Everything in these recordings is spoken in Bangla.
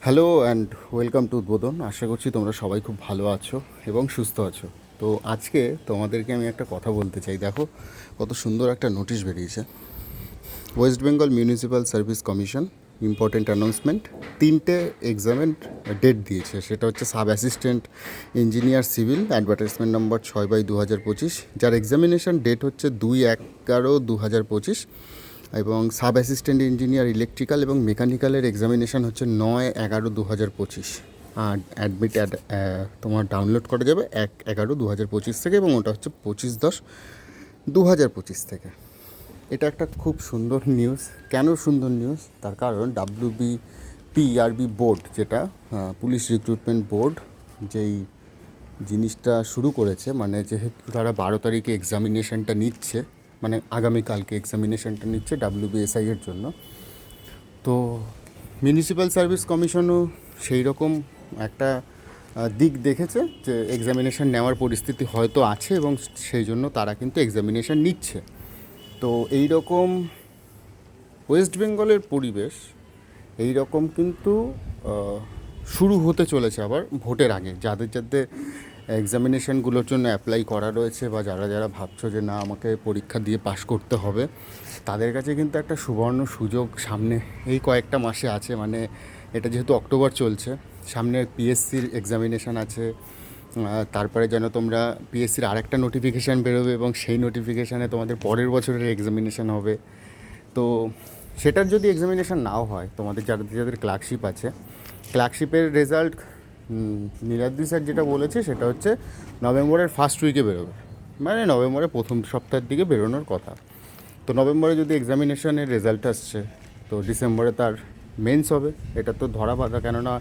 হ্যালো অ্যান্ড ওয়েলকাম টু উদ্বোধন। আশা করছি তোমরা সবাই খুব ভালো আছো এবং সুস্থ আছো। তো আজকে তোমাদেরকে আমি একটা কথা বলতে চাই। দেখো কত সুন্দর একটা নোটিশ বেরিয়েছে। West Bengal municipal service commission important announcement. 3টে এক্সামের ডেট দিয়েছে, সেটা হচ্ছে sub assistant engineer civil, advertisement নম্বর 6/2025, যার এক্সামিনেশন ডেট হচ্ছে 2/11/2025, এবং সাব অ্যাসিস্ট্যান্ট ইঞ্জিনিয়ার ইলেকট্রিক্যাল এবং মেকানিক্যালের এক্সামিনেশান হচ্ছে 9/11/2025। আর তোমার ডাউনলোড করা যাবে 1/11/2025 থেকে, এবং ওটা হচ্ছে 25/10/2025 থেকে। এটা একটা খুব সুন্দর নিউজ। কেন সুন্দর নিউজ? তার কারণ WBPRB বোর্ড, যেটা পুলিশ রিক্রুটমেন্ট বোর্ড, যেই জিনিসটা শুরু করেছে, মানে যেহেতু তারা 12 তারিখে এক্সামিনেশানটা নিচ্ছে, মানে আগামীকালকে এক্সামিনেশানটা নিচ্ছে WBSI এর জন্য। তো মিউনিসিপ্যাল সার্ভিস কমিশনও সেই রকম একটা দিক দেখেছে যে এক্সামিনেশান নেওয়ার পরিস্থিতি হয়তো আছে, এবং সেই জন্য তারা কিন্তু এক্সামিনেশান নিচ্ছে। তো এই রকম ওয়েস্ট বেঙ্গলের পরিবেশ এই রকম কিন্তু শুরু হতে চলেছে আবার ভোটের আগে। যাদের যাদের এক্সামিনেশানগুলোর জন্য অ্যাপ্লাই করা রয়েছে, বা যারা যারা ভাবছো যে না আমাকে পরীক্ষা দিয়ে পাশ করতে হবে, তাদের কাছে কিন্তু একটা সুবর্ণ সুযোগ সামনে এই কয়েকটা মাসে আছে। মানে এটা যেহেতু অক্টোবর চলছে, সামনে পিএসসির এক্সামিনেশান আছে, তারপরে যেন তোমরা পিএসসির আরেকটা নোটিফিকেশান বেরোবে, এবং সেই নোটিফিকেশানে তোমাদের পরের বছরের এক্সামিনেশান হবে। তো সেটার যদি এক্সামিনেশান নাও হয়, তোমাদের যাদের যাদের ক্লার্কশিপ আছে, ক্লার্কশিপের রেজাল্ট নীলাদ্রি স্যার যেটা বলেছে সেটা হচ্ছে নভেম্বরের ফার্স্ট উইকে বেরোবে, মানে নভেম্বরের প্রথম সপ্তাহের দিকে বেরোনোর কথা। তো নভেম্বরে যদি এক্সামিনেশনের রেজাল্ট আসছে, তো ডিসেম্বরে তার মেন্স হবে। এটা তো ধরা বাঁধা, কেননা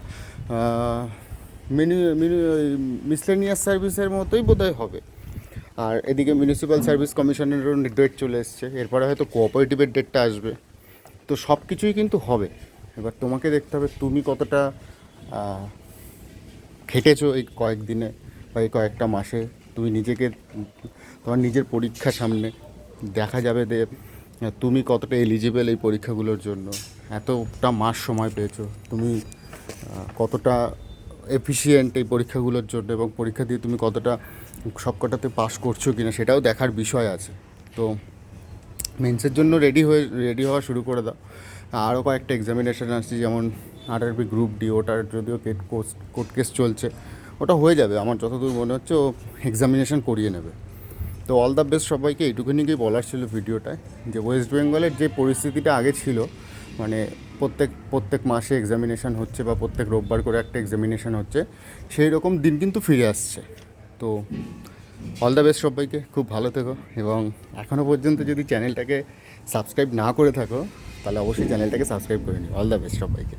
মিসলেনিয়াস সার্ভিসের মতোই বোধহয় হবে। আর এদিকে মিউনিসিপ্যাল সার্ভিস কমিশনেরও ডেট চলে এসছে, এরপরে হয়তো কোঅপারেটিভের ডেটটা আসবে। তো সব কিছুই কিন্তু হবে। এবার তোমাকে দেখতে হবে তুমি কতটা খেটেছো এই কয়েকদিনে বা এই কয়েকটা মাসে। তুমি নিজেকে, তোমার নিজের পরীক্ষা সামনে, দেখা যাবে যে তুমি কতটা এলিজিবল এই পরীক্ষাগুলোর জন্য। এতটা মাস সময় পেয়েছো, তুমি কতটা এফিশিয়েন্ট এই পরীক্ষাগুলোর জন্য, এবং পরীক্ষা দিয়ে তুমি কতটা সবকটাতে পাস করছো কিনা সেটাও দেখার বিষয় আছে। তো মেন্সের জন্য রেডি হওয়া শুরু করে দাও। আরও কয়েকটা এক্সামিনেশান আসছে, যেমন RRB গ্রুপ ডি, ওটার যদিও কোর্ট কেস চলছে, ওটা হয়ে যাবে আমার যতদূর মনে হচ্ছে। ও এক্সামিনেশান করিয়ে নেবে। তো অল দ্য বেস্ট সবাইকে। এইটুকুনিকেই বলার ছিল ভিডিওটায়, যে ওয়েস্ট বেঙ্গলের যে পরিস্থিতিটা আগে ছিল, মানে প্রত্যেক মাসে এক্সামিনেশান হচ্ছে, বা প্রত্যেক রোববার করে একটা এক্সামিনেশান হচ্ছে, সেই রকম দিন কিন্তু ফিরে আসছে। তো অল দ্য বেস্ট সবাইকে, খুব ভালো থেকো। এবং এখনও পর্যন্ত যদি চ্যানেলটাকে সাবস্ক্রাইব না করে থাকো, তাহলে অবশ্যই চ্যানেলটাকে সাবস্ক্রাইব করে নিও। অল দ্য বেস্ট সবাইকে।